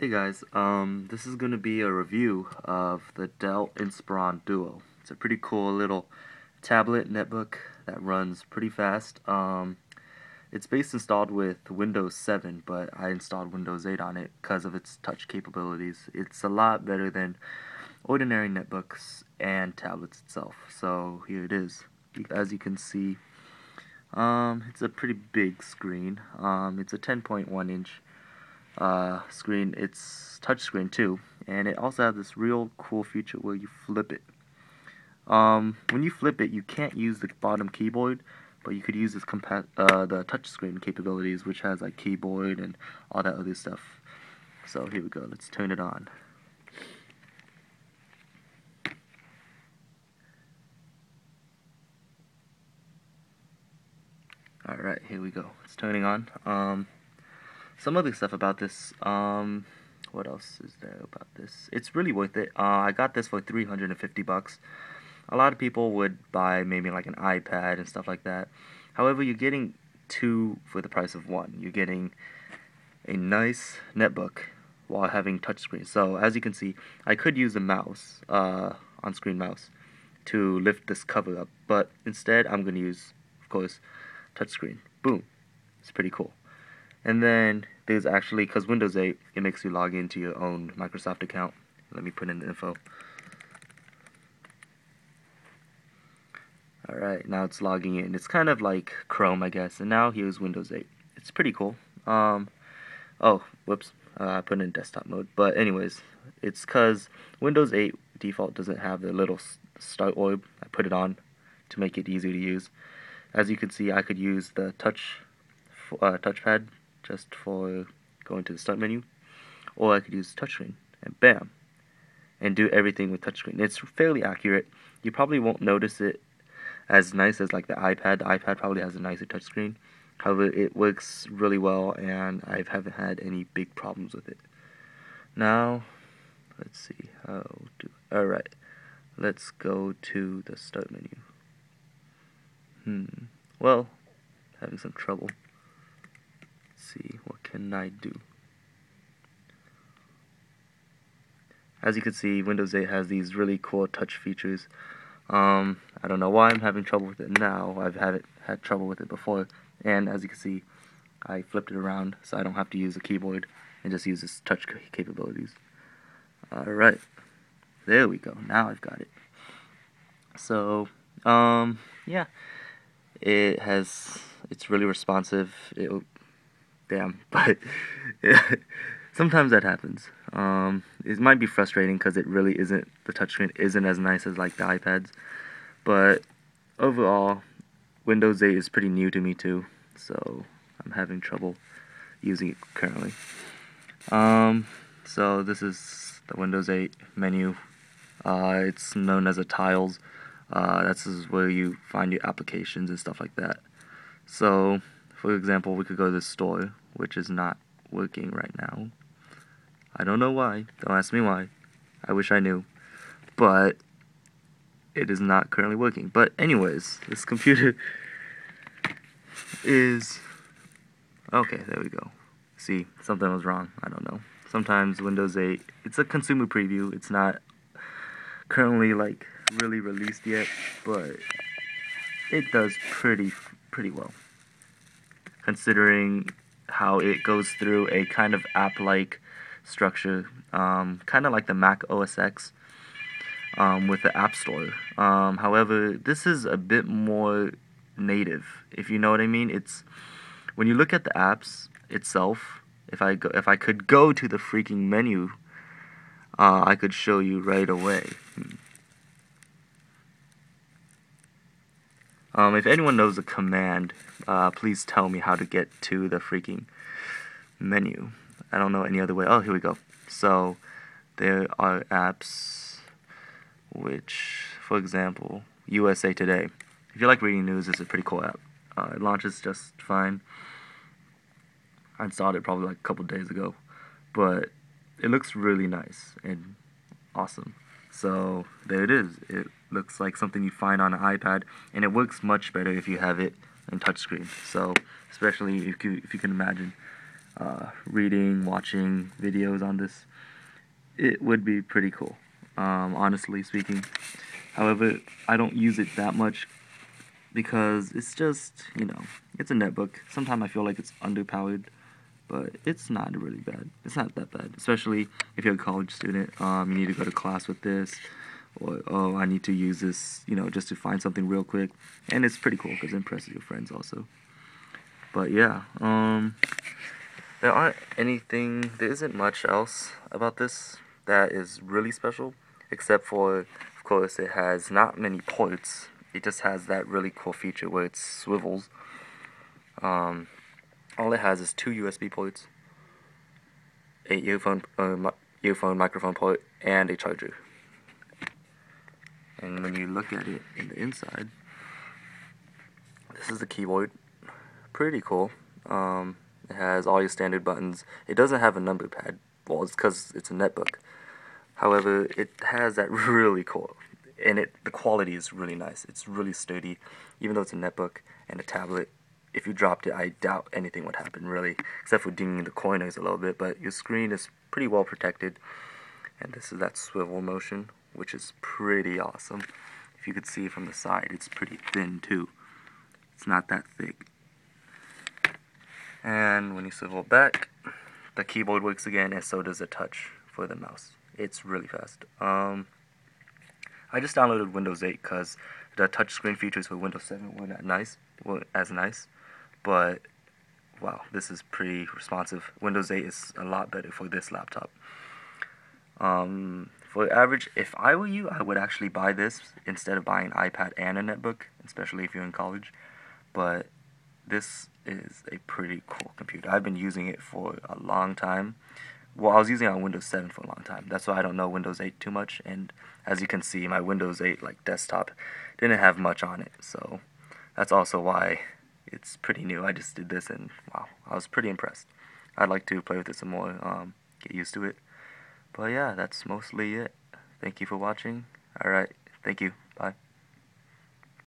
Hey guys, this is going to be a review of the Dell Inspiron Duo. It's a pretty cool little tablet netbook that runs pretty fast. It's base installed with Windows 7, but I installed Windows 8 on it because of its touch capabilities. It's a lot better than ordinary netbooks and tablets itself. So here it is. As you can see, it's a pretty big screen. It's a 10.1 inch screen. It's touchscreen too, and it also has this real cool feature where you flip it. When you flip it, you can't use the bottom keyboard, but you could use the touchscreen capabilities, which has like keyboard and all that other stuff. So here we go. Let's turn it on. Alright, here we go. It's turning on. Some other stuff about this. What else is there about this? It's really worth it. I got this for $350. A lot of people would buy maybe like an iPad and stuff like that. However, you're getting two for the price of one. You're getting a nice netbook while having touchscreen. So as you can see, I could use a mouse, on-screen mouse, to lift this cover up, but instead I'm going to use, of course, touchscreen. Boom. It's pretty cool. And then there's actually, because Windows 8, it makes you log into your own Microsoft account. Let me put in the info. Alright, now it's logging in. It's kind of like Chrome, I guess. And now here's Windows 8. It's pretty cool. Oh, whoops. I put it in desktop mode. But anyways, it's because Windows 8 default doesn't have the little start orb. I put it on to make it easier to use. As you can see, I could use the touchpad just for going to the start menu, or I could use touchscreen, and bam, and do everything with touchscreen. It's fairly accurate. You probably won't notice it as nice as like the iPad. The iPad probably has a nicer touchscreen. However, it works really well, and I haven't had any big problems with it. Now, let's see how to. Alright, let's go to the start menu. Well, having some trouble. See, what can I do? As you can see, Windows 8 has these really cool touch features. I don't know why I'm having trouble with it now. I've had trouble with it before, and as you can see, I flipped it around so I don't have to use a keyboard and just use its touch capabilities. Alright, there we go. Now I've got it. So, yeah, it's really responsive. Damn, but sometimes that happens. It might be frustrating because it really isn't, the touchscreen isn't as nice as like the iPads, but overall, Windows 8 is pretty new to me too, so I'm having trouble using it currently. So this is the Windows 8 menu. It's known as a tiles. That's where you find your applications and stuff like that. So, for example, we could go to the store, which is not working right now. I don't know why. Don't ask me why. I wish I knew. But it is not currently working. But anyways, this computer is... Okay, there we go. See, something was wrong. I don't know. Sometimes Windows 8, it's a consumer preview. It's not currently like really released yet, but it does pretty well, considering how it goes through a kind of app-like structure, kind of like the Mac OS X with the App Store. However, this is a bit more native, if you know what I mean. It's when you look at the apps itself. If I could go to the freaking menu, I could show you right away. If anyone knows a command, please tell me how to get to the freaking menu. I don't know any other way. Oh, here we go. So, there are apps which, for example, USA Today. If you like reading news, it's a pretty cool app. It launches just fine. I installed it probably like a couple days ago, but it looks really nice and awesome. So there it is. It looks like something you find on an iPad, and it works much better if you have it in touchscreen. So especially if you can imagine, reading, watching videos on this, it would be pretty cool, honestly speaking. However, I don't use it that much because it's just, it's a netbook. Sometimes I feel like it's underpowered, but it's not really bad. It's not that bad, especially if you're a college student. You need to go to class with this, or, oh, I need to use this, just to find something real quick. And it's pretty cool because it impresses your friends also. But yeah, there isn't much else about this that is really special, except for, of course, it has not many ports. It just has that really cool feature where it swivels. All it has is 2 USB ports, a earphone microphone port, and a charger. And when you look at it in the inside, this is the keyboard. Pretty cool. It has all your standard buttons. It doesn't have a number pad. Well, it's because it's a netbook. However, it has that really cool, and the quality is really nice. It's really sturdy, even though it's a netbook and a tablet. If you dropped it, I doubt anything would happen, really, except for dinging the corners a little bit, but your screen is pretty well protected. And this is that swivel motion, which is pretty awesome. If you could see from the side, it's pretty thin too. It's not that thick. And when you swivel back, the keyboard works again, and so does the touch for the mouse. It's really fast. I just downloaded Windows 8 because the touchscreen features for Windows 7 weren't as nice. But wow, this is pretty responsive. Windows 8 is a lot better for this laptop. For average, if I were you, I would actually buy this instead of buying an iPad and a netbook, especially if you're in college. But this is a pretty cool computer. I've been using it for a long time. Well, I was using it on Windows 7 for a long time. That's why I don't know Windows 8 too much. And as you can see, my Windows 8 desktop didn't have much on it. So that's also why it's pretty new. I just did this and wow, I was pretty impressed. I'd like to play with it some more, get used to it. But yeah, that's mostly it. Thank you for watching. Alright, thank you. Bye.